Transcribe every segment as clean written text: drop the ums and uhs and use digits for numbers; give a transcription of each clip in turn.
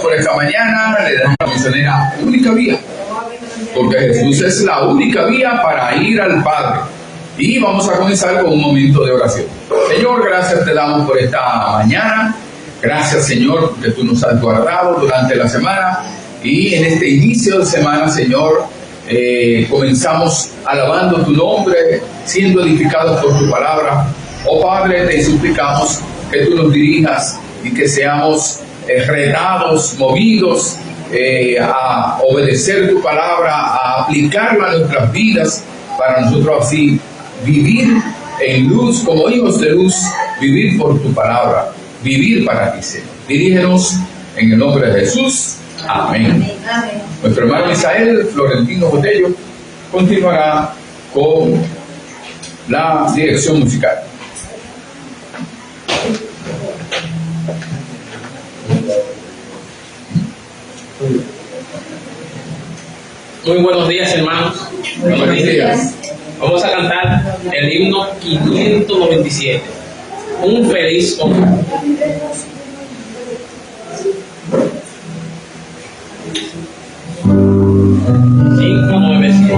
por esta mañana, le damos la misionera única vía, porque Jesús es la única vía para ir al Padre. Y vamos a comenzar con un momento de oración. Señor, gracias te damos por esta mañana. Gracias, Señor, que tú nos has guardado durante la semana. Y en este inicio de semana, Señor, comenzamos alabando tu nombre, siendo edificados por tu palabra. Oh Padre, te suplicamos que tú nos dirijas y que seamos retados, movidos a obedecer tu palabra, a aplicarla a nuestras vidas, para nosotros así vivir en luz, como hijos de luz, vivir por tu palabra, vivir para ti, Señor. Dirígenos en el nombre de Jesús. Amén. Amén. Nuestro hermano Misael Florentino Botello continuará con la dirección musical. Muy buenos días, hermanos. Buenos días. Vamos a cantar el himno 597. Un feliz hombre. 597.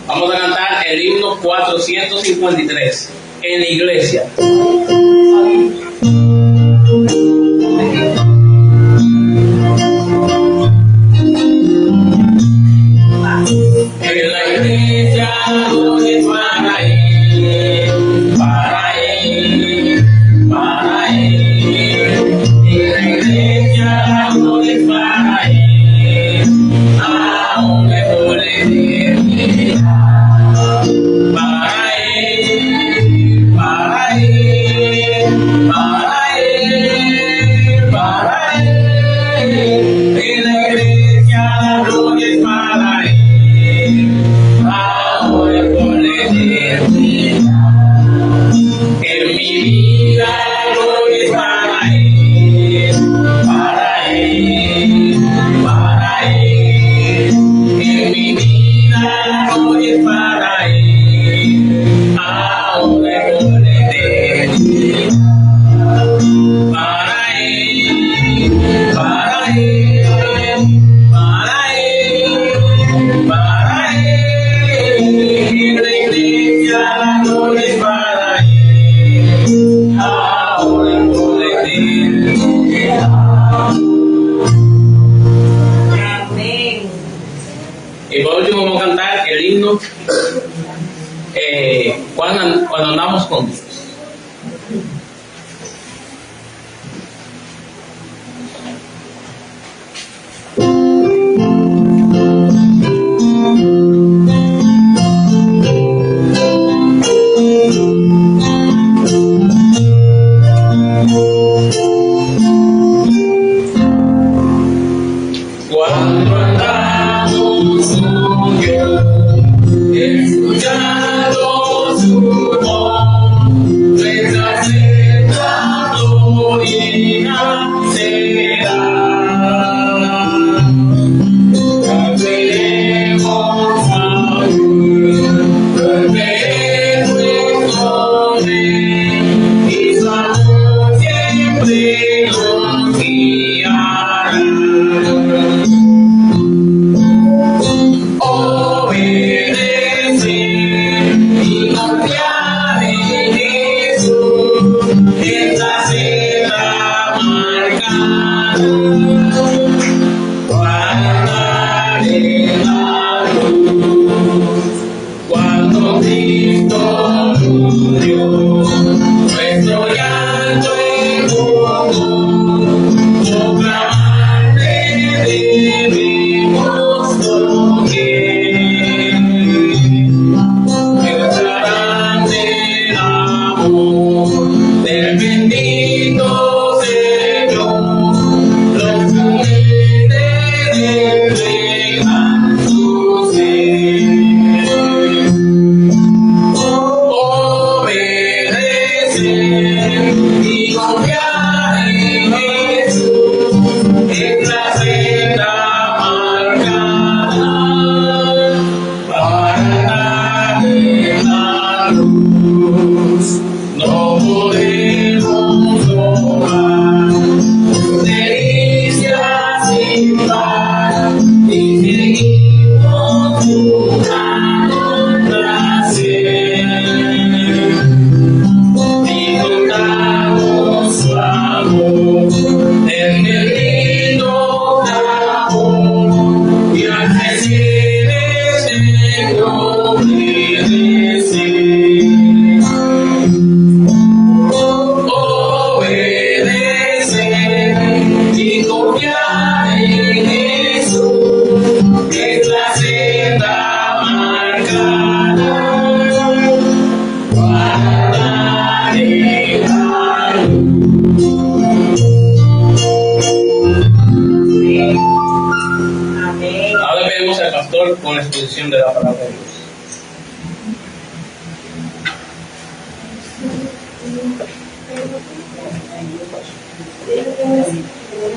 Vamos a cantar el himno 453 en la iglesia. En la iglesia no es para él, para él, para él. En la iglesia no es para él, aún mejor es él. Para él, para él, para él, para él. En la iglesia la gloria es para él, ahora por la eternidad. En mi vida la gloria es para él, para él, para él. En mi vida la gloria es para él, ahora por la eternidad. Para él, para él, para él, para él. En la iglesia la gloria es para él, ahora por la eternidad. Amén. Y por último vamos a cantar el himno cuando andamos con Dios. Cuando andamos con Dios, escuchando su voz, nuestra senda gloria será. Cantaremos a Dios, volveremos con Él, y su amor siempre nos guiará. Obedecer y confiar en Jesús es la senda marcada. Guardar en la luz cuando Cristo murió, nuestro llanto enjugó, proclamarte debemos con Él. Dios grande el amor del bendito Señor, los humildes entregan su ser. Obedecer y confiar en Jesús es la senda marcada para andar en la luz. No podemos tomar delicias sin par y seguimos buscando placer. Disfrutamos su amor, el bendito amor, y al crecer en obedecer. Obedecer y confiar en Jesús es la senda marcada. Guardar en la luz. Amén. Ahora pedimos al pastor con la exposición de la palabra de Dios.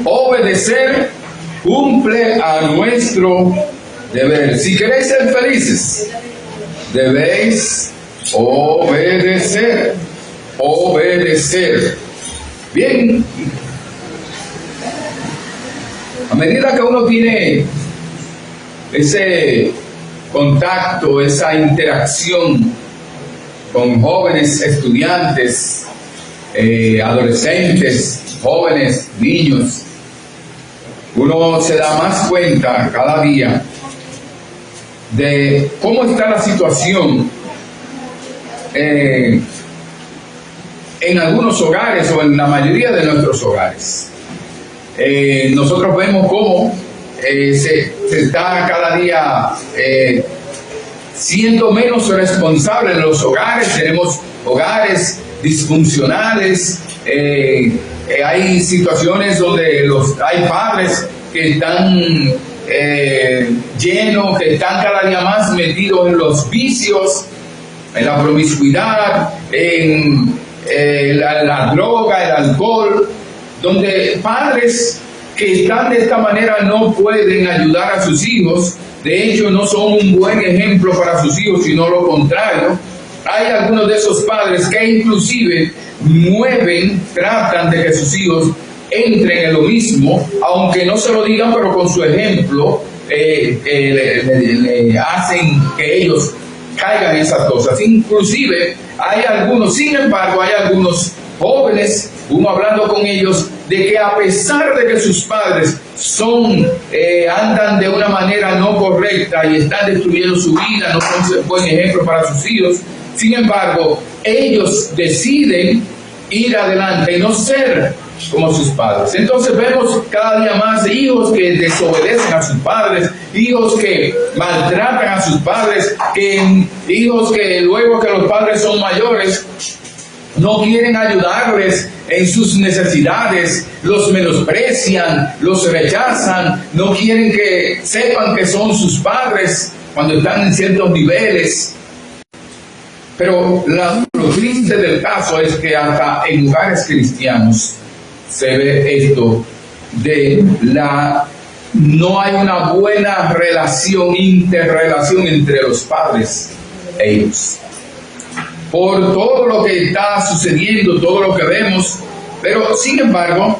Obedecer cumple a nuestro deber. Si queréis ser felices, debéis obedecer. Obedecer. Bien. A medida que uno tiene ese contacto, esa interacción con jóvenes estudiantes, adolescentes, jóvenes, niños, uno se da más cuenta cada día de cómo está la situación en algunos hogares o en la mayoría de nuestros hogares. Nosotros vemos cómo se está cada día siendo menos responsable en los hogares. Tenemos hogares disfuncionales, hay situaciones donde hay padres que están llenos, que están cada día más metidos en los vicios, en la promiscuidad, en la droga, el alcohol, donde padres que están de esta manera no pueden ayudar a sus hijos. De hecho, no son un buen ejemplo para sus hijos, sino lo contrario. Hay algunos de esos padres que inclusive tratan de que sus hijos entren en lo mismo, aunque no se lo digan, pero con su ejemplo le hacen que ellos caigan en esas cosas. Inclusive hay algunos, sin embargo, hay algunos jóvenes, uno hablando con ellos, de que a pesar de que sus padres andan de una manera no correcta y están destruyendo su vida, no son un buen ejemplo para sus hijos, sin embargo, ellos deciden ir adelante y no ser como sus padres. Entonces vemos cada día más hijos que desobedecen a sus padres, hijos que maltratan a sus padres, hijos que luego que los padres son mayores, no quieren ayudarles en sus necesidades, los menosprecian, los rechazan, no quieren que sepan que son sus padres cuando están en ciertos niveles. Pero lo triste del caso es que hasta en lugares cristianos se ve esto no hay una buena interrelación entre los padres e hijos. Por todo lo que está sucediendo, todo lo que vemos, pero sin embargo,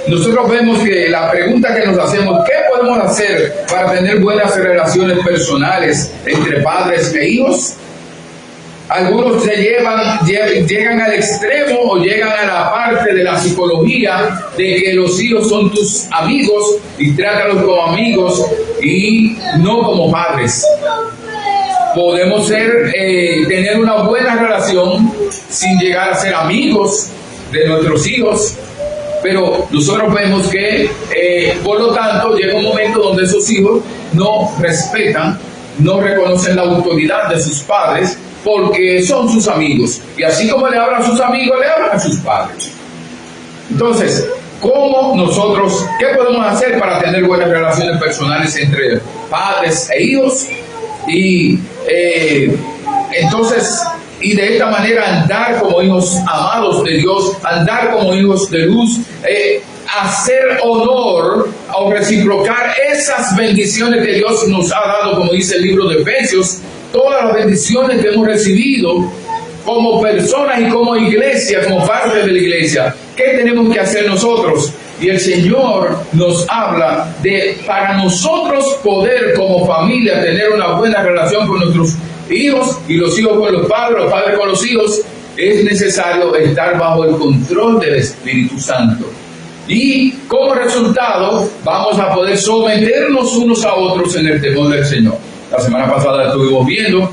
nosotros vemos que la pregunta que nos hacemos, ¿qué podemos hacer para tener buenas relaciones personales entre padres e hijos? Algunos llegan al extremo o llegan a la parte de la psicología de que los hijos son tus amigos y trátalos como amigos y no como padres. Podemos tener una buena relación sin llegar a ser amigos de nuestros hijos, pero nosotros vemos que por lo tanto llega un momento donde esos hijos no respetan, no reconocen la autoridad de sus padres porque son sus amigos, y así como le hablan a sus amigos, le hablan a sus padres. Entonces, ¿cómo nosotros, qué podemos hacer para tener buenas relaciones personales entre padres e hijos? Y entonces, y de esta manera andar como hijos amados de Dios, andar como hijos de luz, hacer honor o reciprocar esas bendiciones que Dios nos ha dado, como dice el libro de Efesios, todas las bendiciones que hemos recibido como personas y como iglesia, como parte de la iglesia. ¿Qué tenemos que hacer nosotros? Y el Señor nos habla de, para nosotros poder como familia tener una buena relación con nuestros hijos y los hijos con los padres con los hijos, es necesario estar bajo el control del Espíritu Santo. Y como resultado vamos a poder someternos unos a otros en el temor del Señor. La semana pasada estuvimos viendo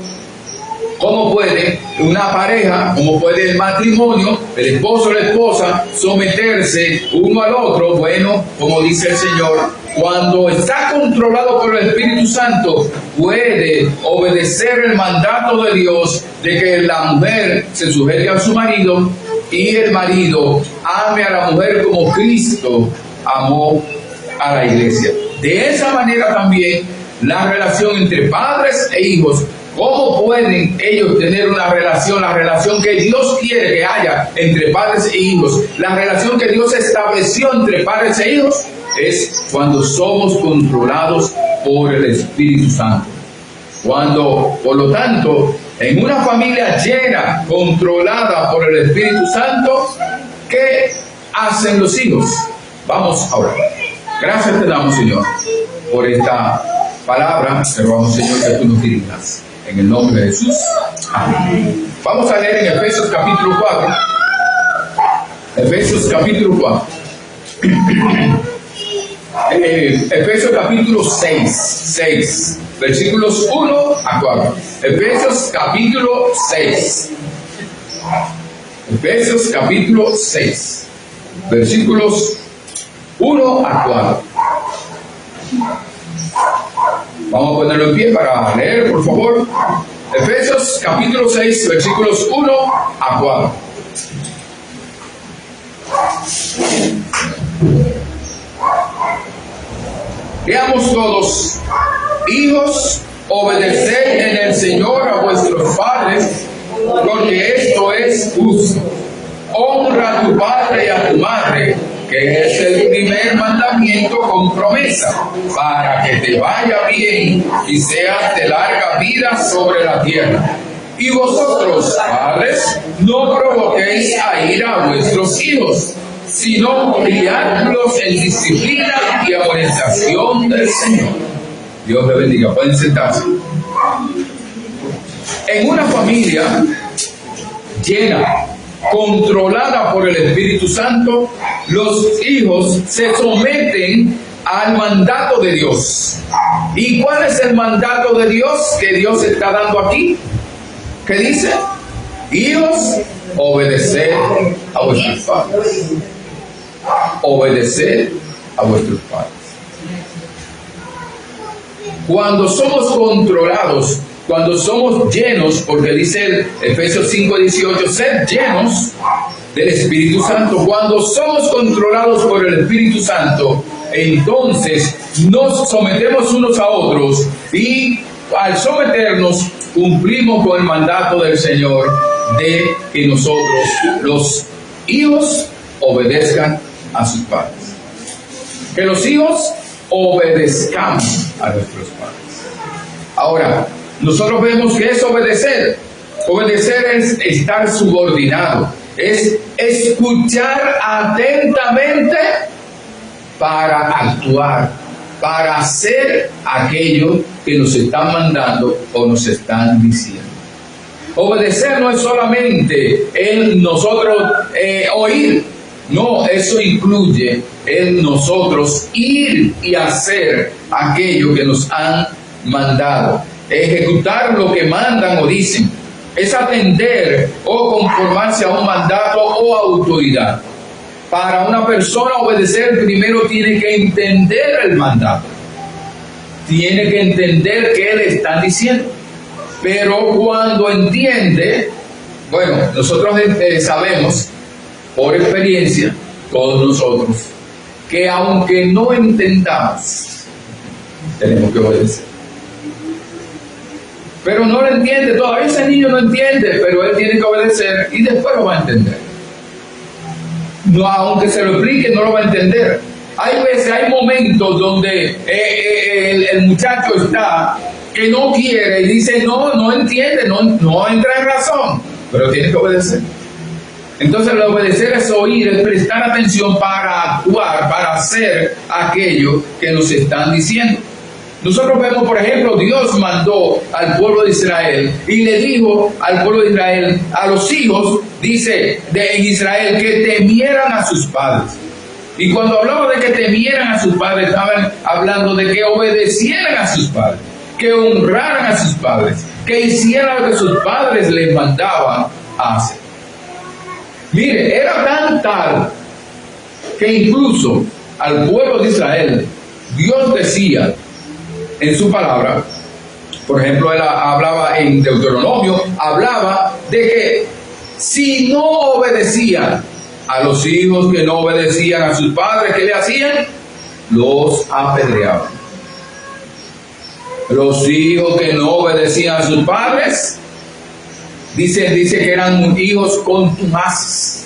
cómo puede una pareja, cómo puede el matrimonio, el esposo o la esposa, someterse uno al otro. Bueno, como dice el Señor, cuando está controlado por el Espíritu Santo, puede obedecer el mandato de Dios de que la mujer se sujete a su marido y el marido ame a la mujer como Cristo amó a la iglesia. De esa manera también la relación entre padres e hijos. ¿Cómo pueden ellos tener una relación, la relación que Dios quiere que haya entre padres e hijos? La relación que Dios estableció entre padres e hijos es cuando somos controlados por el Espíritu Santo. Cuando, por lo tanto, en una familia llena, controlada por el Espíritu Santo, ¿qué hacen los hijos? Vamos ahora. Gracias te damos, Señor, por esta palabra. Te rogamos, Señor, que tú nos dirijas. En el nombre de Jesús. Amén. Vamos a leer en Efesios capítulo 4. Efesios capítulo 4. Efesios capítulo 6, versículos 1 a 4. Efesios capítulo 6. Efesios capítulo 6, versículos 1 a 4. Vamos a ponerlo en pie para leer, por favor. Efesios capítulo 6, versículos 1 a 4. Leamos todos. Hijos, obedeced en el Señor a vuestros padres, porque esto es justo. Honra a tu padre y a tu madre, que es el primer mandamiento con promesa, para que te vaya bien y seas de larga vida sobre la tierra. Y vosotros, padres, no provoquéis a ira a vuestros hijos, sino criadlos en disciplina y amonestación del Señor. Dios le bendiga. Pueden sentarse. En una familia llena, controlada por el Espíritu Santo, los hijos se someten al mandato de Dios. ¿Y cuál es el mandato de Dios que Dios está dando aquí? ¿Qué dice? Hijos, obedeced a vuestros padres. Obedeced a vuestros padres. Cuando somos controlados cuando somos llenos, porque dice Efesios 5:18, sed llenos del Espíritu Santo. Cuando somos controlados por el Espíritu Santo, entonces nos sometemos unos a otros y al someternos cumplimos con el mandato del Señor de que nosotros, los hijos, obedezcan a sus padres. Que los hijos obedezcamos a nuestros padres. Ahora, nosotros vemos que es obedecer. Obedecer es estar subordinado, es escuchar atentamente para actuar, para hacer aquello que nos están mandando o nos están diciendo. Obedecer no es solamente en nosotros oír, no, eso incluye en nosotros ir y hacer aquello que nos han mandado, ejecutar lo que mandan o dicen, es atender o conformarse a un mandato o autoridad. Para una persona obedecer, primero tiene que entender el mandato, tiene que entender qué le están diciendo. Pero cuando entiende, bueno, nosotros sabemos por experiencia, todos nosotros, que aunque no entendamos, tenemos que obedecer. Pero no lo entiende, todavía ese niño no entiende, pero él tiene que obedecer y después lo va a entender. No, aunque se lo explique, no lo va a entender. Hay veces, hay momentos donde el muchacho está que no quiere y dice no entiende, no entra en razón, pero tiene que obedecer. Entonces el obedecer es oír, es prestar atención para actuar, para hacer aquello que nos están diciendo. Nosotros vemos, por ejemplo, Dios mandó al pueblo de Israel y le dijo al pueblo de Israel, a los hijos, dice, en Israel, que temieran a sus padres. Y cuando hablaba de que temieran a sus padres, estaban hablando de que obedecieran a sus padres, que honraran a sus padres, que hicieran lo que sus padres les mandaban a hacer. Mire, era tan tal que incluso al pueblo de Israel, Dios decía en su palabra, por ejemplo, él hablaba en Deuteronomio, hablaba de que si no obedecían a los hijos que no obedecían a sus padres, ¿qué le hacían? Los apedreaban. Los hijos que no obedecían a sus padres, dice que eran hijos contumaces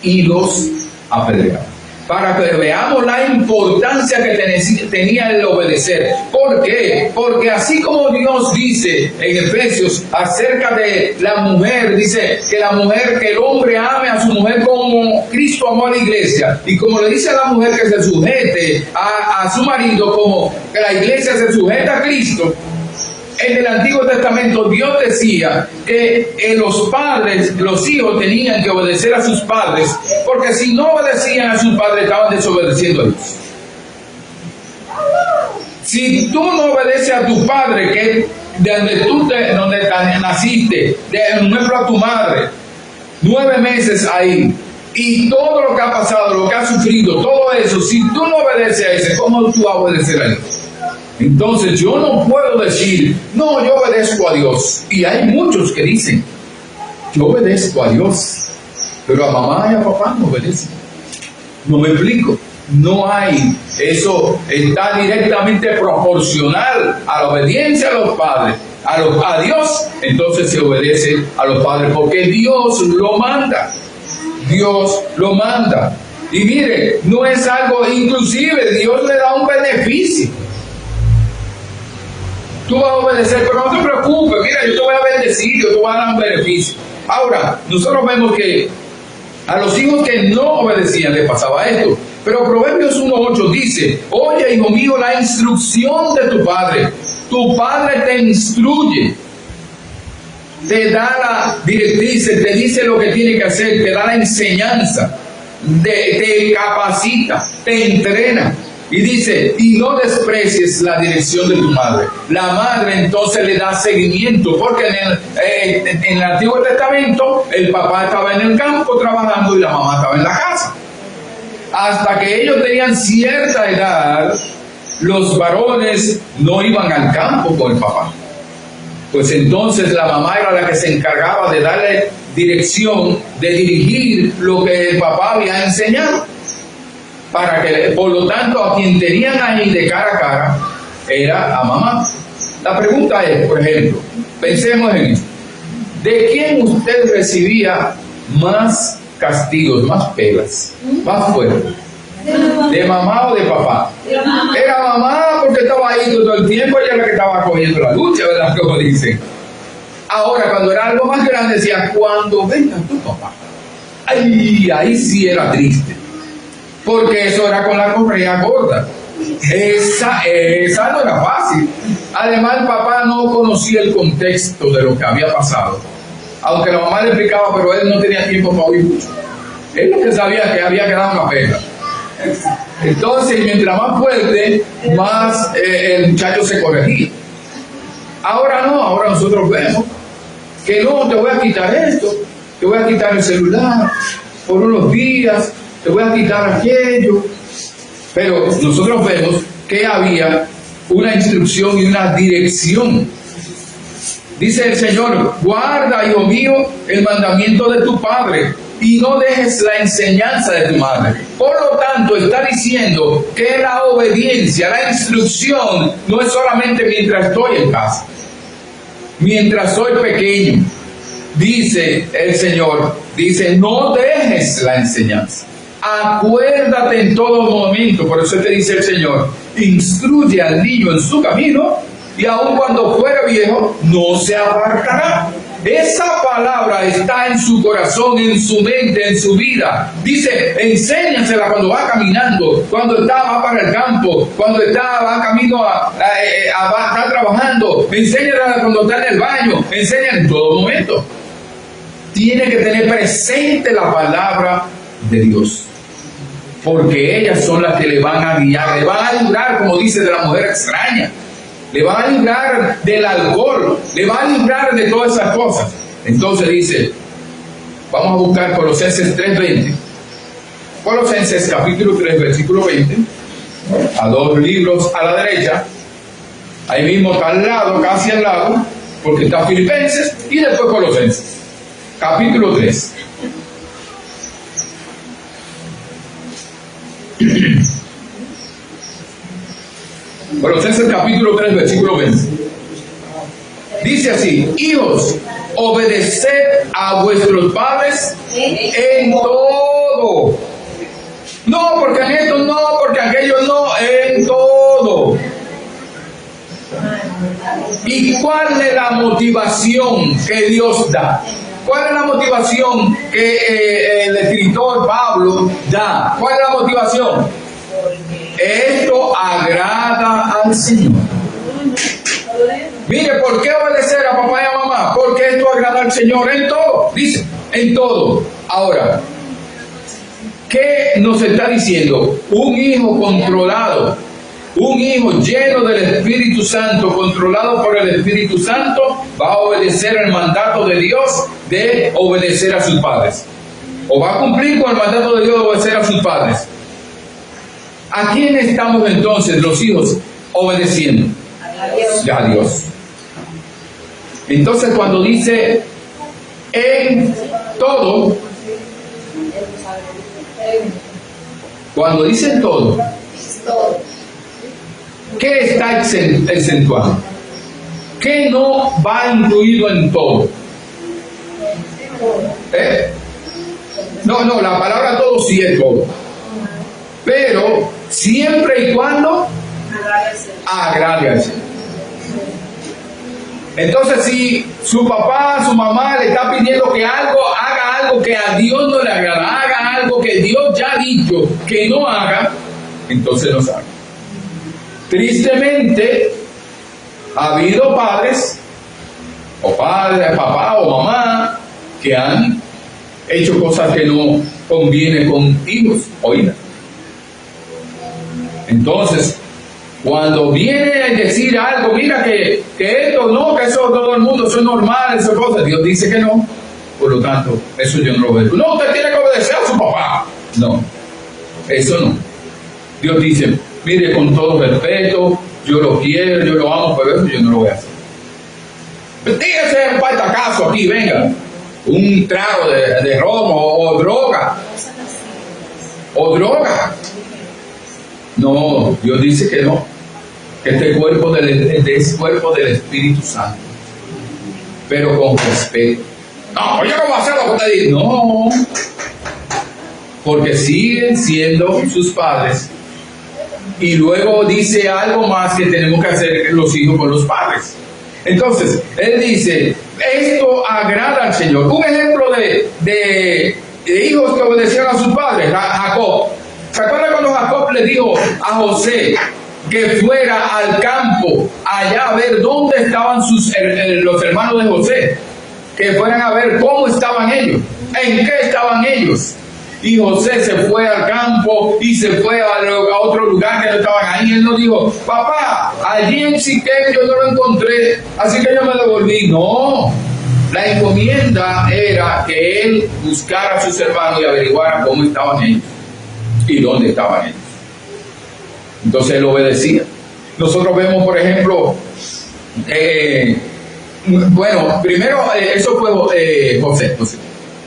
y los apedreaban. Para que veamos la importancia que tenía el obedecer. ¿Por qué? Porque así como Dios dice en Efesios acerca de la mujer, dice que la mujer, que el hombre ame a su mujer como Cristo amó a la iglesia, y como le dice a la mujer que se sujete a su marido, como que la iglesia se sujeta a Cristo. En el Antiguo Testamento Dios decía que los padres, los hijos tenían que obedecer a sus padres, porque si no obedecían a sus padres estaban desobedeciendo a Dios. Si tú no obedeces a tu padre, que donde naciste, de ejemplo a tu madre, 9 meses ahí, y todo lo que ha pasado, lo que ha sufrido, todo eso, si tú no obedeces a ese, ¿cómo tú vas a obedecer a Dios? Entonces yo no puedo decir, no, yo obedezco a Dios. Y hay muchos que dicen, yo obedezco a Dios, pero a mamá y a papá no obedecen. No me explico. No hay, eso está directamente proporcional a la obediencia a los padres, a Dios. Entonces se obedece a los padres porque Dios lo manda. Dios lo manda. Y mire, no es algo, inclusive Dios le da un beneficio. Tú vas a obedecer, pero no te preocupes, mira, yo te voy a bendecir, yo te voy a dar un beneficio. Ahora, nosotros vemos que a los hijos que no obedecían les pasaba esto. Pero Proverbios 1:8 dice, oye, hijo mío, la instrucción de tu padre. Tu padre te instruye, te da la directriz, te dice lo que tiene que hacer, te da la enseñanza, te capacita, te entrena. Y dice, y no desprecies la dirección de tu madre. La madre entonces le da seguimiento, porque en el Antiguo Testamento el papá estaba en el campo trabajando y la mamá estaba en la casa. Hasta que ellos tenían cierta edad, los varones no iban al campo con el papá. pues entonces la mamá era la que se encargaba de darle dirección, de dirigir lo que el papá había enseñado. Para que, por lo tanto, a quien tenían ahí de cara a cara era a mamá. La pregunta es, por ejemplo, pensemos en esto: ¿de quién usted recibía más castigos, más pelas, más fuertes? ¿De mamá o de papá? Era mamá porque estaba ahí todo el tiempo, ella era la que estaba cogiendo la lucha, ¿verdad? Como dicen. Ahora, cuando era algo más grande, decía: cuando venga tu papá. Ay, ahí sí era triste, porque eso era con la correa gorda. Esa no era fácil. Además, el papá no conocía el contexto de lo que había pasado, aunque la mamá le explicaba, pero él no tenía tiempo para oír mucho. Él lo que sabía que había quedado una pega. Entonces, mientras más fuerte, más el muchacho se corregía. Ahora no, ahora nosotros vemos que no, te voy a quitar esto, te voy a quitar el celular por unos días, te voy a quitar aquello. Pero nosotros vemos que había una instrucción y una dirección. Dice el Señor: guarda, hijo mío, el mandamiento de tu padre y no dejes la enseñanza de tu madre. Por lo tanto, está diciendo que la obediencia, la instrucción, no es solamente mientras estoy en casa, mientras soy pequeño. Dice el Señor, dice: no dejes la enseñanza. Acuérdate en todo momento. Por eso te dice el Señor: instruye al niño en su camino, y aun cuando fuera viejo, no se apartará. Esa palabra está en su corazón, en su mente, en su vida. Dice: enséñasela cuando va caminando, cuando va para el campo, cuando va camino está trabajando. Enséñala cuando está en el baño. Enséñala en todo momento. Tiene que tener presente la palabra de Dios, porque ellas son las que le van a guiar, le van a librar, como dice, de la mujer extraña, le van a librar del alcohol, le van a librar de todas esas cosas. Entonces dice, vamos a buscar Colosenses 3:20. Colosenses capítulo 3, versículo 20, a 2 libros a la derecha, ahí mismo está al lado, casi al lado, porque está Filipenses y después Colosenses, capítulo 3. Colosenses capítulo 3, versículo 20. Dice así: hijos, obedeced a vuestros padres en todo. No porque en esto, no porque aquello, no, en todo. ¿Y cuál es la motivación que Dios da? ¿Cuál es la motivación que el escritor Pablo da? ¿Cuál es la motivación? Esto agrada al Señor. Mire, ¿por qué obedecer a papá y a mamá? Porque esto agrada al Señor en todo. Dice, en todo. Ahora, ¿qué nos está diciendo? Un hijo controlado, un hijo lleno del Espíritu Santo, controlado por el Espíritu Santo, va a obedecer el mandato de Dios de obedecer a sus padres. O va a cumplir con el mandato de Dios de obedecer a sus padres. ¿A quién estamos entonces los hijos obedeciendo? A Dios. Entonces, cuando dice en todo, cuando dice en todo, ¿qué está exentuado? ¿Qué no va incluido en todo? No, la palabra todo sí es todo. Pero siempre y cuando agrade al Señor. Entonces, si su papá, su mamá le está pidiendo que haga algo que a Dios no le agrada, haga algo que Dios ya ha dicho que no haga, entonces no sabe. Tristemente, ha habido padres, papá o mamá, que han hecho cosas que no convienen con hijos o hijas. Entonces, cuando viene a decir algo, mira que esto no, que eso todo el mundo, eso es normal, esas cosas, Dios dice que no, por lo tanto, eso yo no lo obedezco. No, usted tiene que obedecer a su papá. No, eso no. Dios dice, mire, con todo respeto, yo lo quiero, yo lo amo, pero eso yo no lo voy a hacer. Dígase un patacazo aquí, venga. Un trago de romo o droga. O droga. No, Dios dice que no. Que este cuerpo es cuerpo del Espíritu Santo. Pero con respeto. No, yo no voy a hacer lo que usted dice. No. Porque siguen siendo sus padres. Y luego dice algo más que tenemos que hacer los hijos con los padres. Entonces, él dice, esto agrada al Señor. Un ejemplo de hijos que obedecían a sus padres, Jacob. ¿Se acuerdan cuando Jacob le dijo a José que fuera al campo allá a ver dónde estaban los hermanos de José? Que fueran a ver cómo estaban ellos, en qué estaban ellos. Y José se fue al campo y se fue a otro lugar que no estaban ahí. Él no dijo, papá, allí en Siquem yo no lo encontré, así que yo me devolví. No, la encomienda era que él buscara a sus hermanos y averiguara cómo estaban ellos y dónde estaban ellos. Entonces él obedecía. Nosotros vemos, por ejemplo, bueno, primero eso fue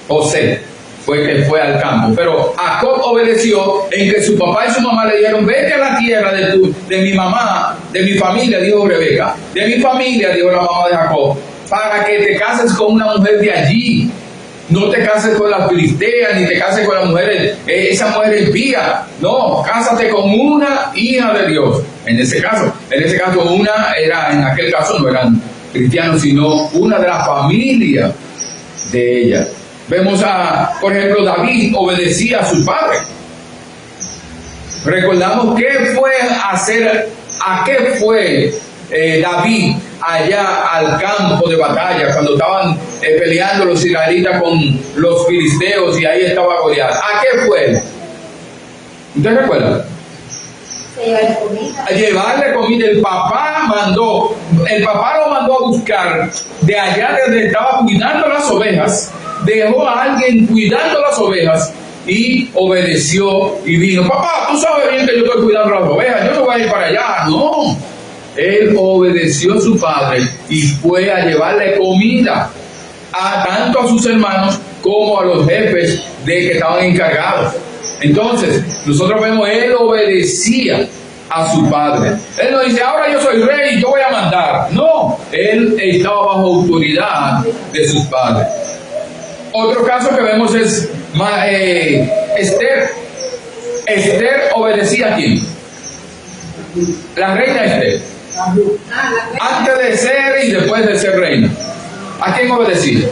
José fue que fue al campo, pero Jacob obedeció en que su papá y su mamá le dijeron, vete a la tierra de mi mamá, de mi familia, dijo Rebeca, de mi familia, dijo la mamá de Jacob, para que te cases con una mujer de allí. No te cases con la filistea, ni te cases con la mujer, esa mujer impía. No, cásate con una hija de Dios. En ese caso, una era, en aquel caso no eran cristianos, sino una de la familia de ella. Vemos por ejemplo, David obedecía a su padre. Recordamos a qué fue David allá al campo de batalla cuando estaban peleando los israelitas con los filisteos y ahí estaba Goliat. ¿A qué fue? ¿Usted recuerda? A llevarle comida. El papá lo mandó a buscar de allá donde estaba cuidando las ovejas. Dejó a alguien cuidando las ovejas y obedeció y vino. Papá, tú sabes bien que yo estoy cuidando las ovejas, yo no voy a ir para allá. No, él obedeció a su padre y fue a llevarle comida tanto a sus hermanos como a los jefes de que estaban encargados. Entonces, nosotros vemos, él obedecía a su padre. Él no dice, ahora yo soy rey y yo voy a mandar. No, él estaba bajo autoridad de sus padres. Otro caso que vemos es Esther. Esther obedecía a ¿quién? La reina Esther. Antes de ser y después de ser reina. ¿A quién obedecía?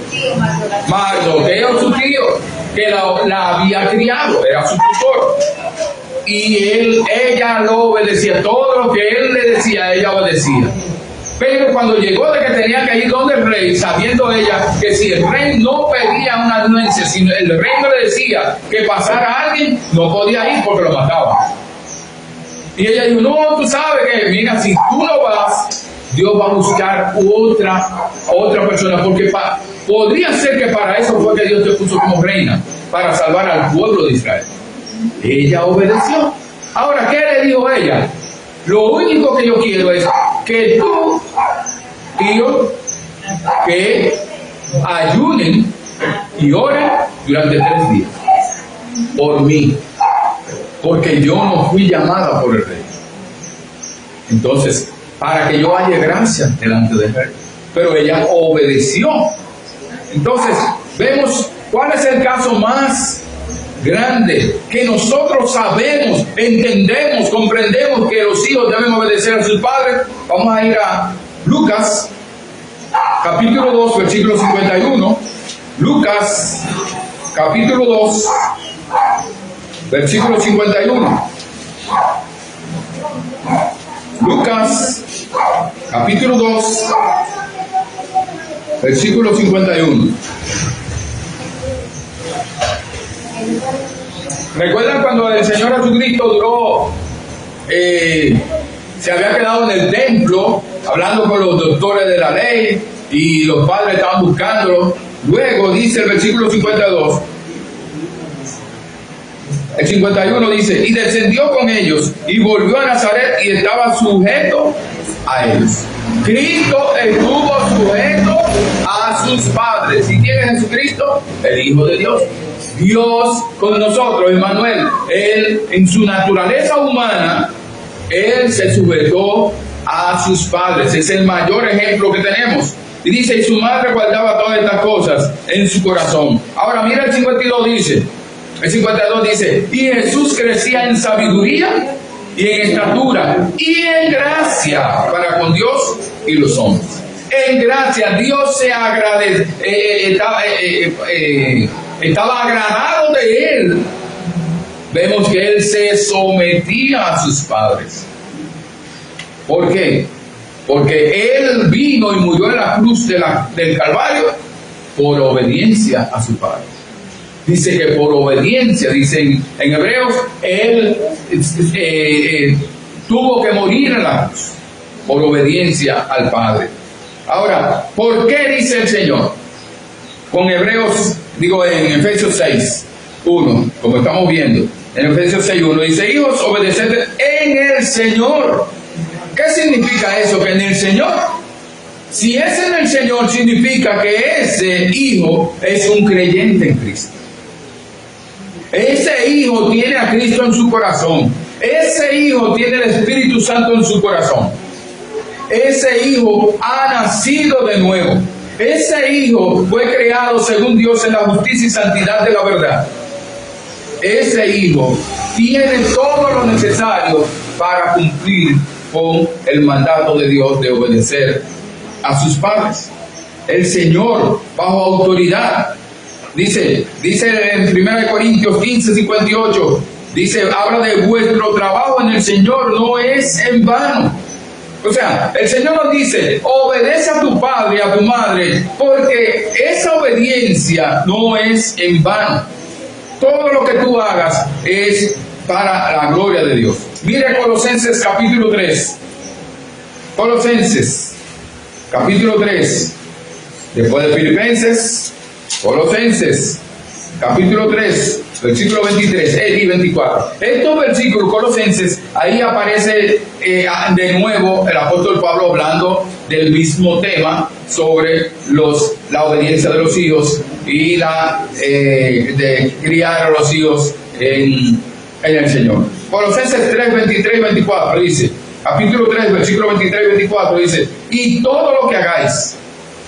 Mardoqueo, su tío, que la había criado, era su tutor. Y ella lo obedecía. Todo lo que él le decía, ella obedecía. Pero cuando llegó de que tenía que ir donde el rey, sabiendo ella que si el rey no pedía una anuencia, si el rey no le decía que pasara a alguien, no podía ir porque lo mataba. Y ella dijo, no, tú sabes que, mira, si tú no vas, Dios va a buscar otra persona, porque podría ser que para eso fue que Dios te puso como reina, para salvar al pueblo de Israel. Ella obedeció. Ahora, ¿qué le dijo ella? Lo único que yo quiero es que tú y yo que ayunen y oren durante 3 días por mí, porque yo no fui llamada por el rey. Entonces, para que yo haya gracia delante del rey. Pero ella obedeció. Entonces, vemos cuál es el caso más grande, que nosotros sabemos, entendemos, comprendemos que los hijos deben obedecer a sus padres. Vamos a ir a Lucas, capítulo 2, versículo 51. Lucas, capítulo 2, versículo 51. Lucas, capítulo 2, versículo 51. ¿Recuerdan cuando el Señor Jesucristo se había quedado en el templo hablando con los doctores de la ley y los padres estaban buscándolo? Luego dice el versículo 52, el 51 dice, y descendió con ellos y volvió a Nazaret y estaba sujeto a ellos. Cristo estuvo sujeto a sus padres. ¿Y quién es Jesucristo? El Hijo de Dios. Dios con nosotros, Emmanuel. Él, en su naturaleza humana, Él se sujetó a sus padres. Es el mayor ejemplo que tenemos. Y dice, y su madre guardaba todas estas cosas en su corazón. Ahora mira el 52 dice. El 52 dice, y Jesús crecía en sabiduría y en estatura y en gracia para con Dios y los hombres. En gracia, Dios se estaba agradado de él. Vemos que él se sometía a sus padres. ¿Por qué? Porque él vino y murió en la cruz del Calvario por obediencia a su padre. Dice que por obediencia, dice en Hebreos, él tuvo que morir en la cruz por obediencia al Padre. Ahora, ¿por qué dice el Señor? En Efesios 6, 1, como estamos viendo, en Efesios 6, 1, dice, hijos, obedeced en el Señor. ¿Qué significa eso? Que en el Señor. Si es en el Señor, significa que ese hijo es un creyente en Cristo. Ese hijo tiene a Cristo en su corazón. Ese hijo tiene el Espíritu Santo en su corazón. Ese hijo ha nacido de nuevo. Ese hijo fue creado según Dios en la justicia y santidad de la verdad. Ese hijo tiene todo lo necesario para cumplir con el mandato de Dios de obedecer a sus padres. El Señor, bajo autoridad, dice en 1 Corintios 15, 58, dice, habla de vuestro trabajo en el Señor no es en vano. O sea, el Señor nos dice, obedece a tu padre y a tu madre, porque esa obediencia no es en vano. Todo lo que tú hagas es para la gloria de Dios. Mire Colosenses capítulo 3. Colosenses capítulo 3. Después de Filipenses, Colosenses capítulo 3, versículo 23 y 24. Estos versículos Colosenses, ahí aparece de nuevo el apóstol Pablo hablando del mismo tema sobre la obediencia de los hijos y de criar a los hijos en el Señor. Colosenses 3, 23 y 24 dice, capítulo 3, versículo 23 y 24 dice, y todo lo que hagáis,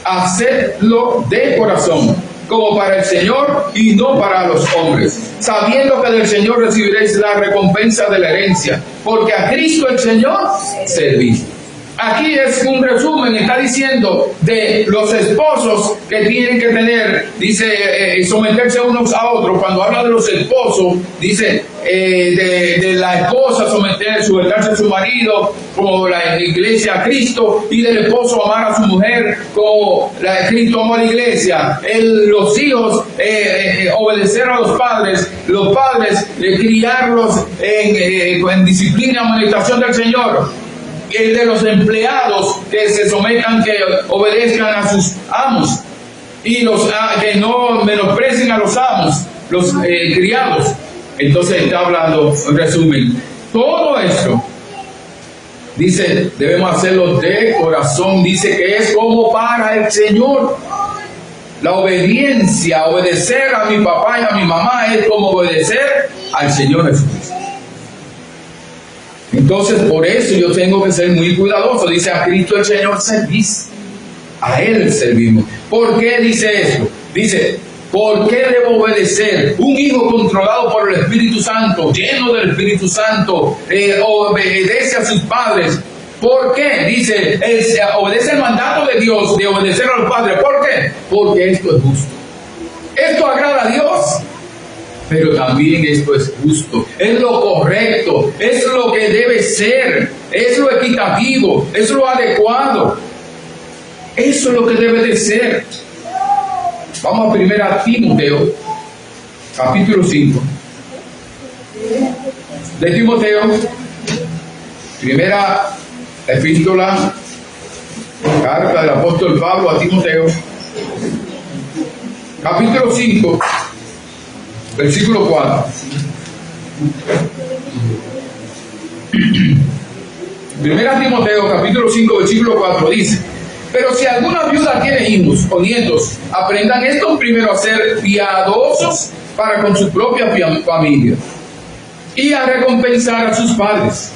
hacedlo de corazón, como para el Señor y no para los hombres, sabiendo que del Señor recibiréis la recompensa de la herencia, porque a Cristo el Señor servís. Aquí es un resumen, está diciendo de los esposos que tienen que tener, dice, someterse unos a otros. Cuando habla de los esposos, dice de la esposa sujetarse a su marido, como la iglesia a Cristo, y del esposo amar a su mujer, como Cristo amó a la iglesia. Los hijos, obedecer a los padres criarlos en disciplina y amonestación del Señor. El de los empleados que se sometan, que obedezcan a sus amos, y que no menosprecien a los amos, los criados. Entonces está hablando, en resumen, todo esto, dice, debemos hacerlo de corazón. Dice que es como para el Señor. La obediencia, obedecer a mi papá y a mi mamá, es como obedecer al Señor Jesucristo. Entonces, por eso yo tengo que ser muy cuidadoso. Dice, a Cristo el Señor servís. A Él servimos. ¿Por qué dice esto? Dice, ¿por qué debo obedecer? Un hijo controlado por el Espíritu Santo, lleno del Espíritu Santo, obedece a sus padres. ¿Por qué? Dice, obedece el mandato de Dios de obedecer a los padres. ¿Por qué? Porque esto es justo. Esto agrada a Dios. Pero también esto es justo, es lo correcto, es lo que debe ser, es lo equitativo, es lo adecuado. Eso es lo que debe de ser. Vamos a 1 Timoteo, capítulo 5. De Timoteo, primera epístola, carta del apóstol Pablo a Timoteo, capítulo 5. Versículo 4. Primera Timoteo capítulo 5 versículo 4 dice: pero si alguna viuda tiene hijos o nietos, aprendan estos primero a ser piadosos para con su propia familia y a recompensar a sus padres,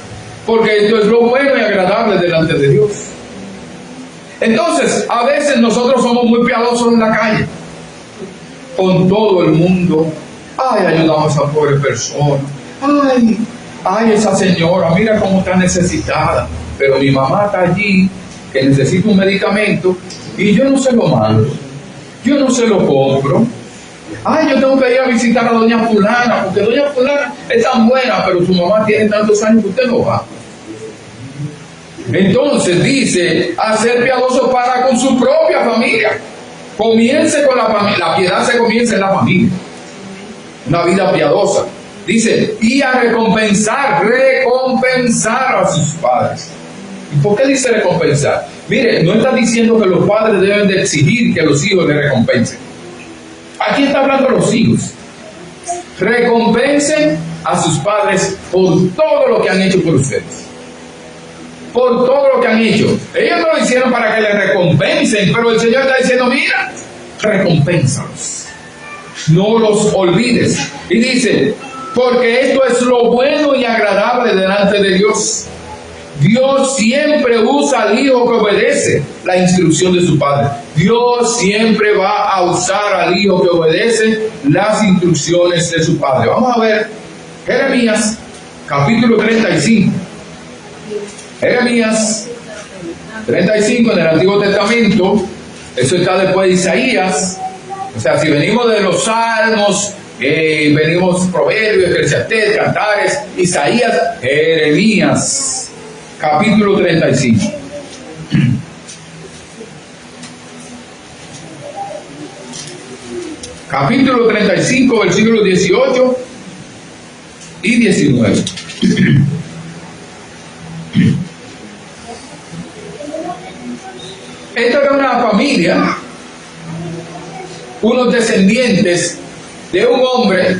porque esto es lo bueno y agradable delante de Dios. Entonces, a veces nosotros somos muy piadosos en la calle, con todo el mundo. Ay, ayudamos a esa pobre persona. Ay, esa señora, mira cómo está necesitada. Pero mi mamá está allí, que necesita un medicamento, y yo no se lo mando, yo no se lo compro. Ay, yo tengo que ir a visitar a doña fulana, porque doña fulana es tan buena, pero su mamá tiene tantos años que usted no va. Entonces dice, a ser piadoso para con su propia familia. Comience con la familia, la piedad se comienza en la familia. Una vida piadosa. Dice, y a recompensar a sus padres. ¿Y por qué dice recompensar? Mire, no está diciendo que los padres deben de exigir que los hijos le recompensen. Aquí está hablando los hijos. Recompensen a sus padres por todo lo que han hecho por ustedes. Por todo lo que han hecho. Ellos no lo hicieron para que les recompensen, pero el Señor está diciendo, mira, recompénsalos. No los olvides. Y dice, porque esto es lo bueno y agradable delante de Dios. Dios siempre usa al hijo que obedece la instrucción de su padre. Dios siempre va a usar al hijo que obedece las instrucciones de su padre. Vamos a ver Jeremías capítulo 35. Jeremías 35 en el Antiguo Testamento. Eso está después de Isaías. O sea, si venimos de los Salmos, venimos Proverbios, Eclesiastés, Cantares, Isaías, Jeremías capítulo 35. Capítulo 35, versículos 18 y 19. Esta era una familia, unos descendientes de un hombre.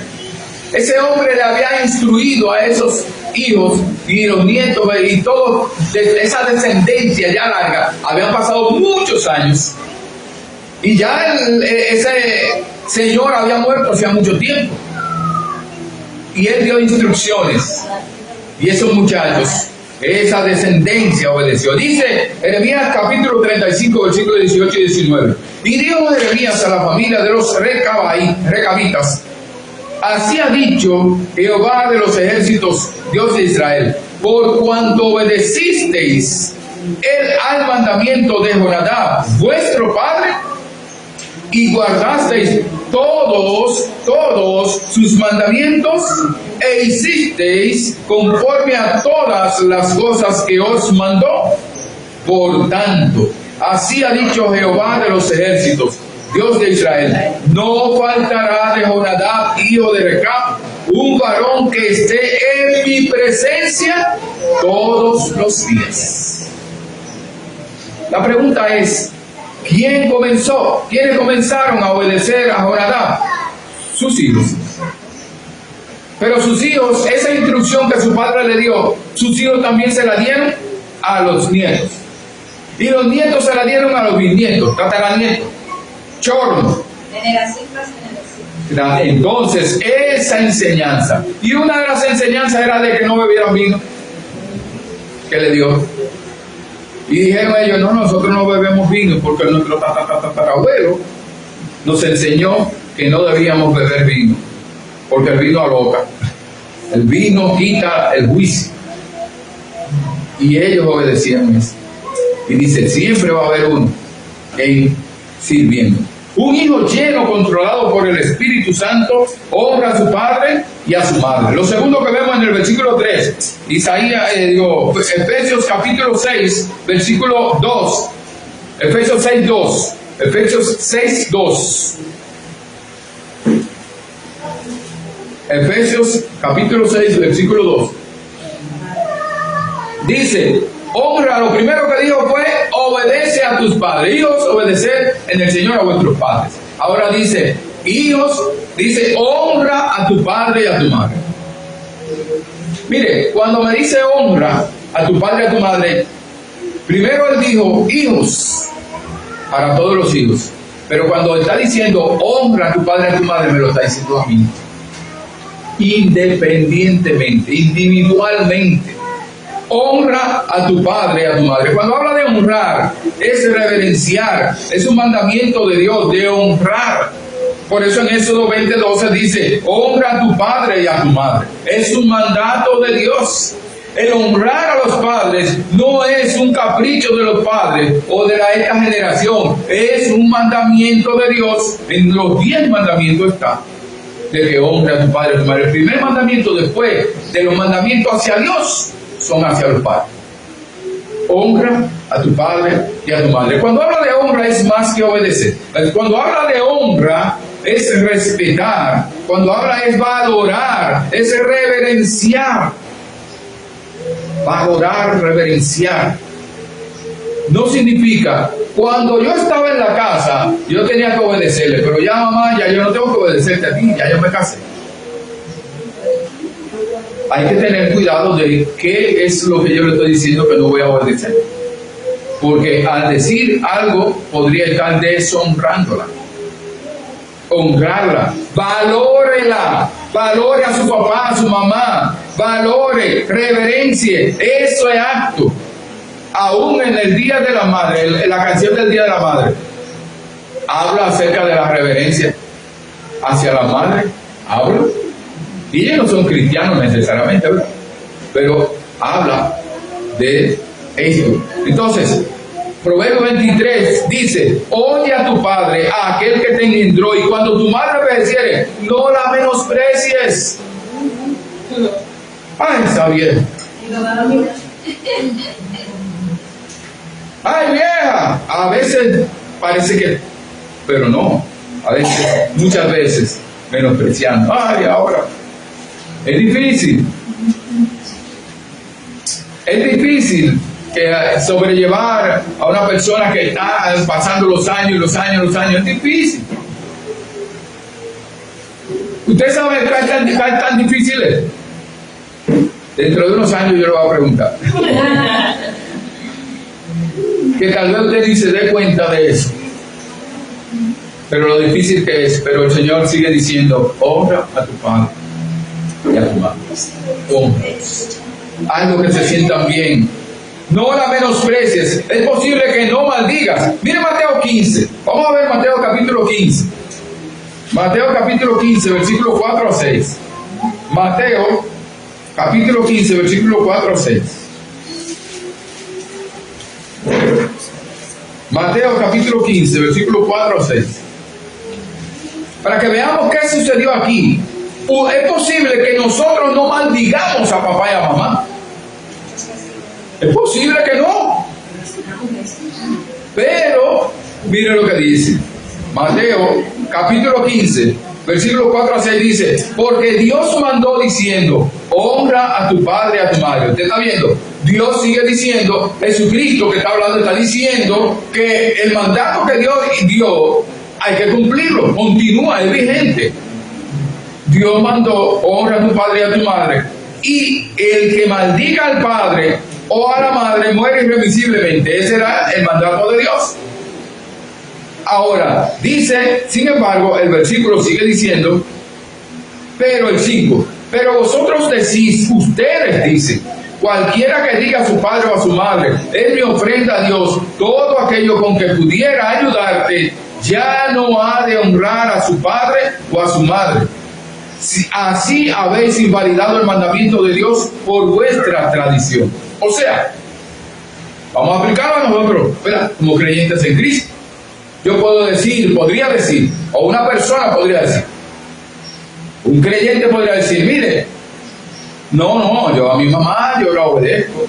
Ese hombre le había instruido a esos hijos y los nietos y todo, de esa descendencia ya larga. Habían pasado muchos años y ya ese señor había muerto hacía mucho tiempo, y él dio instrucciones, y esos muchachos, esa descendencia obedeció. Dice Jeremías capítulo 35 versículos 18 y 19: y dijo Jeremías a la familia de los recabitas: así ha dicho Jehová de los ejércitos, Dios de Israel, por cuanto obedecisteis al mandamiento de Jonadab, vuestro padre, y guardasteis todos sus mandamientos, e hicisteis conforme a todas las cosas que os mandó. Por tanto, así ha dicho Jehová de los ejércitos, Dios de Israel: no faltará de Jonadab, hijo de Recab, un varón que esté en mi presencia todos los días. La pregunta es, ¿quién comenzó? ¿Quiénes comenzaron a obedecer a Jonadab? Sus hijos. Pero sus hijos, esa instrucción que su padre le dio, sus hijos también se la dieron a los nietos. Y los nietos se la dieron a los bisnietos, tataranietos, chorros. Generación tras generación. Entonces, esa enseñanza. Y una de las enseñanzas era de que no bebieran vino. ¿Qué le dio? Y dijeron ellos, no, nosotros no bebemos vino porque nuestro tatarabuelo nos enseñó que no debíamos beber vino, porque el vino aloca. El vino quita el juicio. Y ellos obedecían eso. Y dice, siempre va a haber uno en sirviendo. Un hijo lleno, controlado por el Espíritu Santo, honra a su padre y a su madre. Lo segundo que vemos en el versículo 3, Efesios capítulo 6, versículo 2. Efesios 6, 2. Efesios 6, 2. Efesios capítulo 6, versículo 2. Dice, honra, lo primero que dijo fue, obedece a tus padres. Hijos, obedecer en el Señor a vuestros padres. Ahora dice, hijos, dice, honra a tu padre y a tu madre. Mire, cuando me dice honra, a tu padre y a tu madre, primero él dijo hijos, para todos los hijos. Pero cuando está diciendo honra a tu padre y a tu madre, me lo está diciendo a mí. Independientemente, individualmente. Honra a tu padre y a tu madre. Cuando habla de honrar, es reverenciar. Es un mandamiento de Dios de honrar. Por eso en Éxodo 20:12 dice, honra a tu padre y a tu madre. Es un mandato de Dios. El honrar a los padres no es un capricho de los padres o de esta generación. Es un mandamiento de Dios. En los 10 mandamientos está de que honre a tu padre y a tu madre. El primer mandamiento después de los mandamientos hacia Dios son hacia los padres. Honra a tu padre y a tu madre. Cuando habla de honra es más que obedecer. Cuando habla de honra es respetar. Cuando habla es valorar, es reverenciar. Valorar, reverenciar. No significa, cuando yo estaba en la casa, yo tenía que obedecerle, pero ya mamá, ya yo no tengo que obedecerte a ti, ya yo me casé. Hay que tener cuidado de qué es lo que yo le estoy diciendo que no voy a obedecer. Porque al decir algo, podría estar deshonrándola. Honrarla, valórela, valore a su papá, a su mamá, valore, reverencie, eso es acto. Aún en el Día de la Madre, en la canción del Día de la Madre, habla acerca de la reverencia hacia la madre, habla. Y ellos no son cristianos necesariamente, ¿verdad? Pero habla de esto. Entonces, Proverbios 23 dice, oye a tu padre, a aquel que te engendró, y cuando tu madre envejeciere, no la menosprecies. Ay, está bien. Ay, vieja. A veces parece que, pero no. A veces, muchas veces, menospreciando. Ay, ahora. Es difícil. Es difícil que sobrellevar a una persona que está pasando los años, es difícil. ¿Usted sabe qué es tan difícil es? Dentro de unos años yo le voy a preguntar. Que tal vez usted ni se dé cuenta de eso. Pero lo difícil que es, pero el Señor sigue diciendo, honra a tu padre y a tu madre. Honra. Algo que se sientan bien. No la menosprecies. Es posible que no maldigas. Mire Mateo 15. Vamos a ver Mateo capítulo 15. Mateo capítulo 15, versículo 4 a 6. Mateo capítulo 15, versículo 4 a 6. Mateo capítulo 15, versículo 4 a 6. Para que veamos qué sucedió aquí. Es posible que nosotros no maldigamos a papá y a mamá. Es posible que no. Pero, mire lo que dice. Mateo, capítulo 15, versículo 4 a 6 dice, porque Dios mandó diciendo, honra a tu padre y a tu madre. ¿Usted está viendo? Dios sigue diciendo, Jesucristo que está hablando está diciendo que el mandato que Dios dio hay que cumplirlo. Continúa, es vigente. Dios mandó, honra a tu padre y a tu madre. Y el que maldiga al padre o a la madre muere irremisiblemente. Ese era el mandato de Dios. Ahora, dice, sin embargo, el versículo sigue diciendo, pero el 5, pero vosotros decís, ustedes dicen, cualquiera que diga a su padre o a su madre, él me ofrenda a Dios todo aquello con que pudiera ayudarte, ya no ha de honrar a su padre o a su madre. Si así habéis invalidado el mandamiento de Dios por vuestra tradición. O sea, vamos a aplicarlo a nosotros, ¿verdad? Como creyentes en Cristo. Yo puedo decir, podría decir, o una persona podría decir, un creyente podría decir, mire, no, yo a mi mamá yo la obedezco,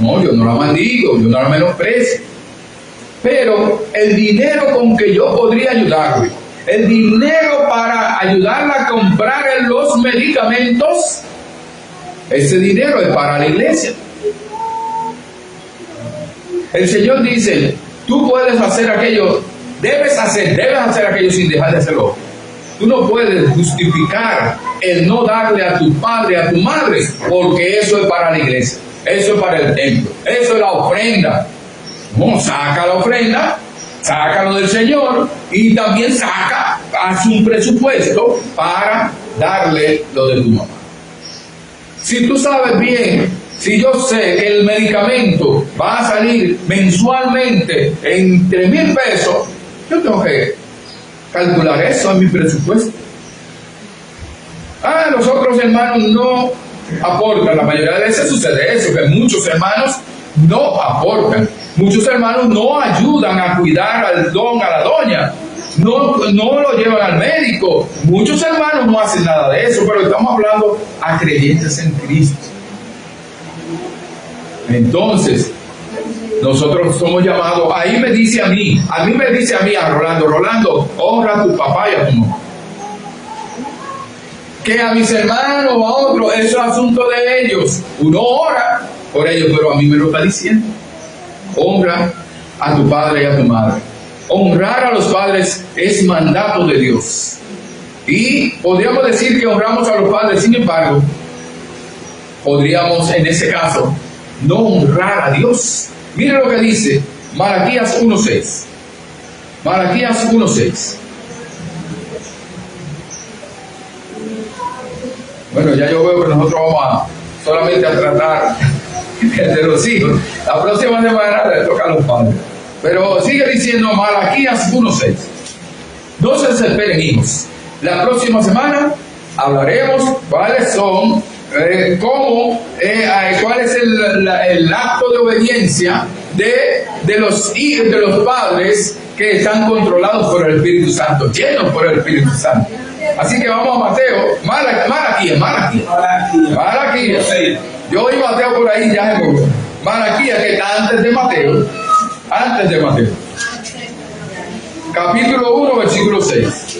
no, yo no la maldigo, yo no la menosprecio, pero el dinero con que yo podría ayudarle, el dinero para ayudarla a comprar los medicamentos, ese dinero es para la iglesia. El Señor dice, tú puedes hacer aquello, debes hacer aquello sin dejar de hacerlo. Tú no puedes justificar el no darle a tu padre, a tu madre, porque eso es para la iglesia. eso es para el templo, eso es la ofrenda. No, saca la ofrenda, sácalo del Señor y también haz un presupuesto para darle lo de tu mamá. Si tú sabes bien, si yo sé que el medicamento va a salir mensualmente en 3,000 pesos, yo tengo que calcular eso en mi presupuesto. Los otros hermanos no aportan. La mayoría de veces sucede eso, que muchos hermanos no aportan. Muchos hermanos no ayudan a cuidar al don, a la doña. No lo llevan al médico. Muchos hermanos no hacen nada de eso, pero estamos hablando a creyentes en Cristo. Entonces, nosotros somos llamados, a mí me dice a mí a Rolando, honra a tu papá y a tu mamá. Que a mis hermanos o a otros, eso es asunto de ellos. Uno ora por ellos, pero a mí me lo está diciendo. Honra a tu padre y a tu madre. Honrar a los padres es mandato de Dios. Y podríamos decir que honramos a los padres, sin embargo, podríamos en ese caso no honrar a Dios. Mire lo que dice Malaquías 1:6. Malaquías 1:6. Bueno, ya yo veo que nosotros vamos solamente a tratar de los hijos. La próxima semana le toca a los padres. Pero sigue diciendo Malaquías 1:6. No se desesperen, hijos. La próxima semana hablaremos cuáles son, cuál es el acto de obediencia de los hijos, de los padres que están controlados por el Espíritu Santo, llenos por el Espíritu Santo. Así que vamos a Mateo, Malaquías. Yo oí Mateo por ahí, ya se movió. Malaquías, que está antes de Mateo. Capítulo 1, versículo 6.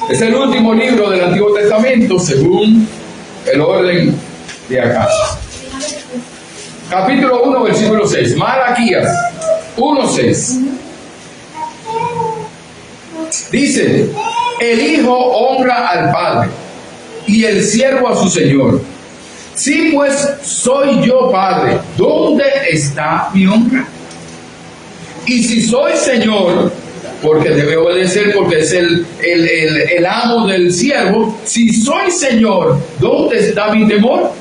Es el último libro del Antiguo Testamento según el orden de acá. Capítulo 1, versículo 6. Malaquías 1:6. Dice: el hijo honra al padre y el siervo a su señor. Si pues soy yo padre, ¿dónde está mi honra? Y si soy señor, porque debe obedecer, porque es el amo del siervo, si soy señor, ¿dónde está mi temor?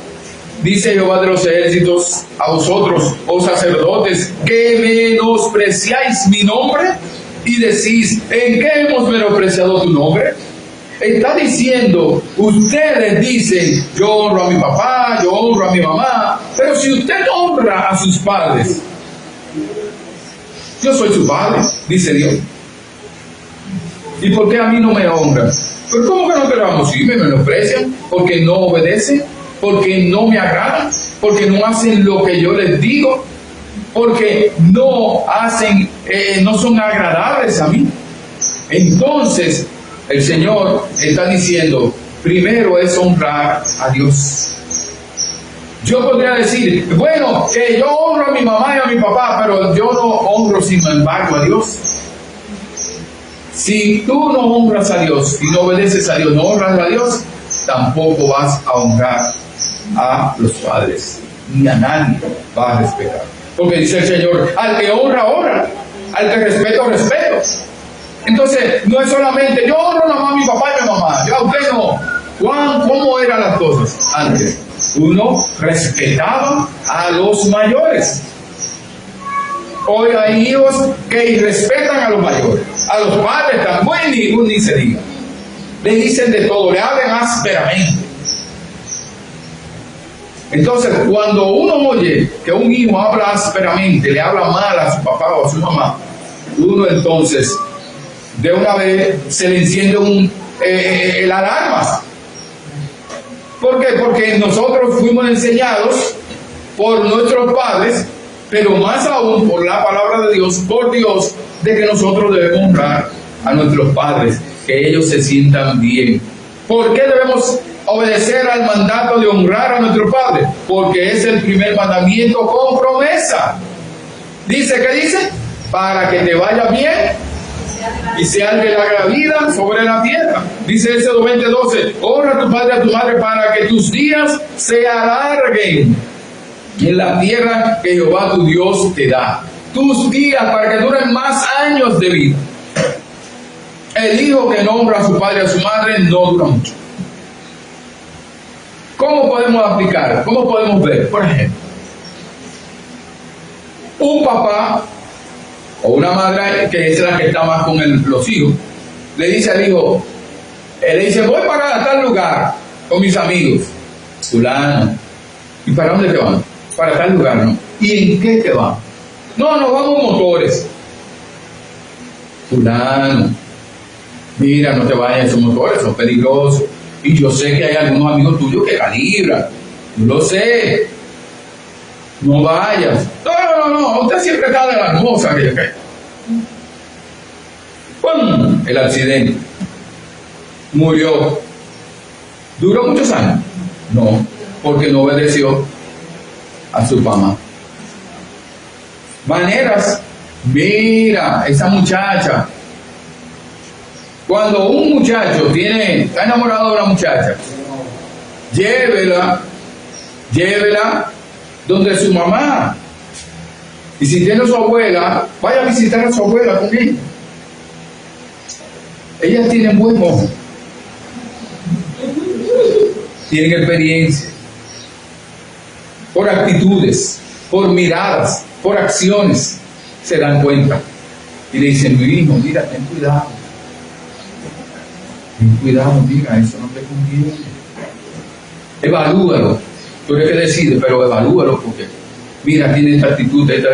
Dice Jehová de los ejércitos a vosotros, oh sacerdotes, que menospreciáis mi nombre y decís: ¿en qué hemos menospreciado tu nombre? Está diciendo, ustedes dicen: yo honro a mi papá, yo honro a mi mamá, pero si usted honra a sus padres, yo soy su padre, dice Dios. ¿Y por qué a mí no me honran? Pues ¿cómo que no te lo amo? Sí, me menosprecian, porque no obedecen, porque no me agradan, porque no hacen lo que yo les digo, porque no son agradables a mí. Entonces, el Señor está diciendo, primero es honrar a Dios. Yo podría decir, bueno, que yo honro a mi mamá y a mi papá, pero yo no honro sin embargo a Dios. Si tú no honras a Dios y no obedeces a Dios, no honras a Dios, tampoco vas a honrar a los padres, ni a nadie vas a respetar. Porque dice el Señor, al que honra, honra, al que respeto, respeto. Entonces, no es solamente, yo honro a mi papá y mi mamá, ya usted no. ¿Cómo eran las cosas antes? Uno respetaba a los mayores. Hoy hay hijos que irrespetan a los mayores, a los padres también, ni se diga. Le dicen de todo, le hablan ásperamente. Entonces, cuando uno oye que un hijo habla ásperamente, le habla mal a su papá o a su mamá, uno entonces, de una vez, se le enciende el alarma. ¿Por qué? Porque nosotros fuimos enseñados por nuestros padres, pero más aún por la palabra de Dios, por Dios, de que nosotros debemos honrar a nuestros padres, que ellos se sientan bien. ¿Por qué debemos obedecer al mandato de honrar a nuestro padre? Porque es el primer mandamiento con promesa. ¿Qué dice? Para que te vaya bien y sean de larga vida sobre la tierra. Dice Éxodo 20:12, honra a tu padre y a tu madre para que tus días se alarguen en la tierra que Jehová tu Dios te da. Tus días para que duren más años de vida. El hijo que no honra a su padre y a su madre no dura mucho. ¿Cómo podemos aplicar? ¿Cómo podemos ver? Por ejemplo, un papá o una madre, que es la que está más con los hijos, le dice al hijo, le dice, voy para tal lugar con mis amigos, fulano. ¿Y para dónde te van? Para tal lugar, ¿no? ¿Y en qué te van? No, nos vamos motores. Fulano, mira, no te vayas, esos motores son peligrosos. Y yo sé que hay algunos amigos tuyos que calibran. Yo lo sé. No vayas. No, usted siempre está de las cosas. ¡Pum! El accidente. Murió. ¿Duró muchos años? No, porque no obedeció a su mamá. Maneras. Mira, esa muchacha. Cuando un muchacho está enamorado de una muchacha, llévela donde su mamá. Y si tiene a su abuela, vaya a visitar a su abuela con ella. Ellas tienen buen ojo, tienen experiencia, por actitudes, por miradas, por acciones, se dan cuenta. Y le dicen, mi hijo, mira, ten cuidado, mira, eso no te conviene. Evalúalo. Tú eres que decide, pero evalúalo porque, mira, tiene esta actitud, esta.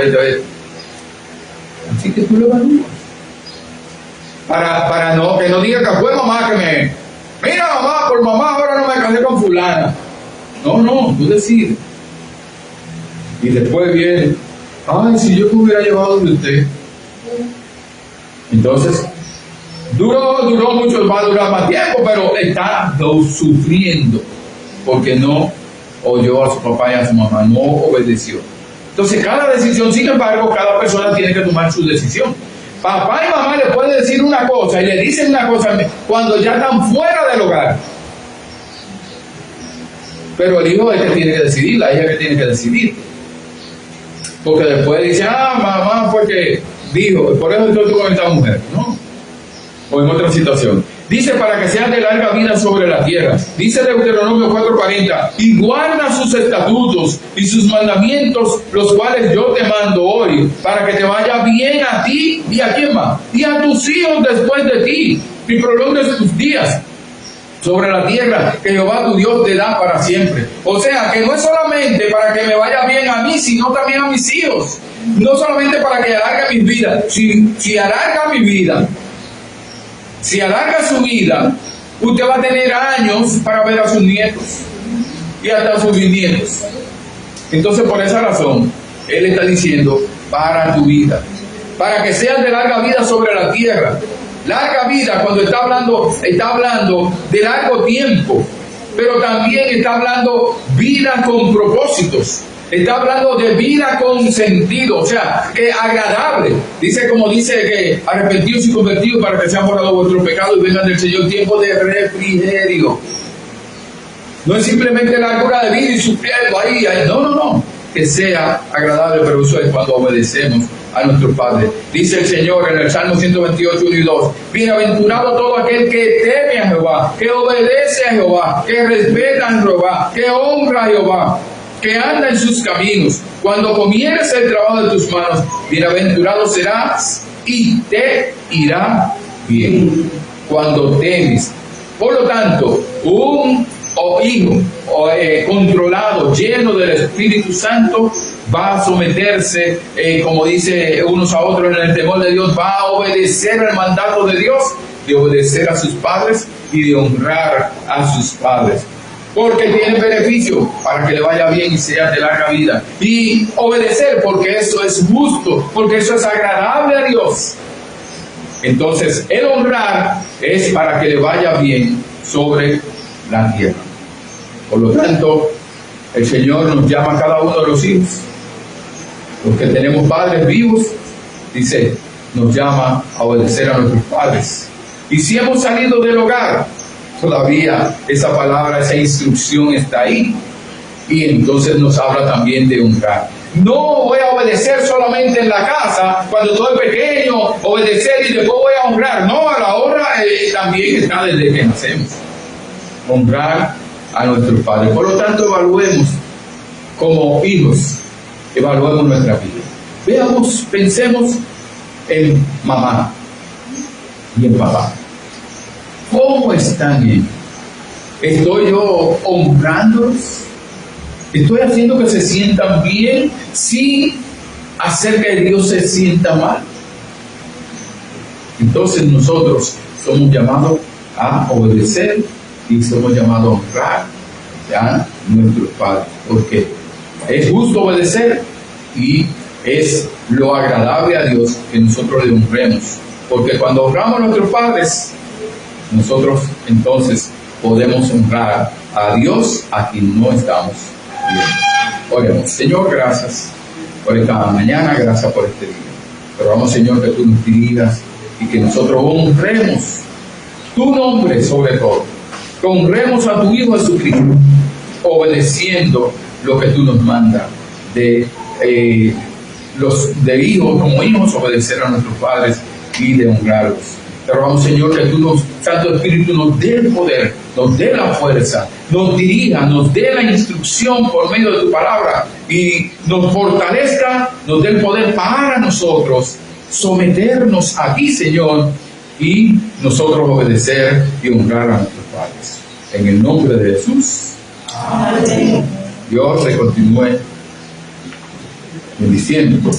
Así que tú lo evalúas. Para no, que no diga que fue mamá mira mamá, por mamá ahora no me casé con fulana. No, tú decides. Y después viene, ay, si yo te hubiera llevado de usted. Entonces, duró mucho, va a durar más tiempo, pero está sufriendo porque no oyó a su papá y a su mamá, no obedeció. Entonces, cada decisión, sin embargo, cada persona tiene que tomar su decisión. Papá y mamá le pueden decir una cosa y le dicen una cosa cuando ya están fuera del hogar. Pero el hijo es el que tiene que decidir, la hija que tiene que decidir. Porque después dice, mamá fue que dijo, por eso estoy con esta mujer, ¿no? O en otra situación. Dice, para que sean de larga vida sobre la tierra. Dice Deuteronomio 4:40, y guarda sus estatutos y sus mandamientos, los cuales yo te mando hoy, para que te vaya bien a ti y a quién más, y a tus hijos después de ti, y prolongues tus días sobre la tierra que Jehová tu Dios te da para siempre. O sea, que no es solamente para que me vaya bien a mí, sino también a mis hijos. No solamente para que alargue mi vida. Si alarga mi vida, si alarga su vida, usted va a tener años para ver a sus nietos y hasta a sus bisnietos. Entonces, por esa razón, Él está diciendo, para tu vida, para que seas de larga vida sobre la tierra. Larga vida, cuando está hablando de largo tiempo, pero también está hablando vida con propósitos. Está hablando de vida con sentido, o sea, que agradable. Dice, como dice, que arrepentidos y convertidos para que sean borrados vuestros pecados y vengan del Señor tiempo de refrigerio. No es simplemente largura de vida y sufriendo ahí. No. Que sea agradable, pero eso es cuando obedecemos a nuestro Padre. Dice el Señor en el Salmo 128, 1 y 2, bienaventurado todo aquel que teme a Jehová, que obedece a Jehová, que respeta a Jehová, que honra a Jehová, que anda en sus caminos. Cuando comieres el trabajo de tus manos, bienaventurado serás y te irá bien. Cuando temes. Por lo tanto, un hijo controlado, lleno del Espíritu Santo, va a someterse, como dice unos a otros en el temor de Dios, va a obedecer el mandato de Dios, de obedecer a sus padres y de honrar a sus padres. Porque tiene beneficio para que le vaya bien y sea de larga vida. Y obedecer porque eso es justo, porque eso es agradable a Dios. Entonces, el honrar es para que le vaya bien sobre la tierra. Por lo tanto, el Señor nos llama a cada uno de los hijos. Los que tenemos padres vivos, dice, nos llama a obedecer a nuestros padres. Y si hemos salido del hogar, todavía esa palabra, esa instrucción está ahí. Y entonces nos habla también de honrar. No voy a obedecer solamente en la casa, cuando estoy pequeño, obedecer y después voy a honrar. No, a la honra también está desde que nacemos. Honrar a nuestros padres. Por lo tanto, evaluemos como hijos, evaluemos nuestra vida. Veamos, pensemos en mamá y en papá. ¿Cómo están ellos? ¿Estoy yo honrándolos? ¿Estoy haciendo que se sientan bien sin hacer que Dios se sienta mal? Entonces nosotros somos llamados a obedecer y somos llamados a honrar a nuestros padres, porque es justo obedecer y es lo agradable a Dios que nosotros le honremos, porque cuando honramos a nuestros padres, nosotros entonces podemos honrar a Dios a quien no estamos bien. Oremos. Señor, gracias por esta mañana, gracias por este día. Pero vamos, Señor, que tú nos dirijas y que nosotros honremos tu nombre sobre todo. Que honremos a tu Hijo Jesucristo, obedeciendo lo que tú nos mandas de hijos como hijos, obedecer a nuestros padres y de honrarlos. Te rogamos, Señor, que tú Santo Espíritu, nos dé el poder, nos dé la fuerza, nos dirija, nos dé la instrucción por medio de tu palabra y nos fortalezca, nos dé el poder para nosotros someternos a ti, Señor, y nosotros obedecer y honrar a nuestros padres. En el nombre de Jesús. Amén. Dios le continúe bendiciendo.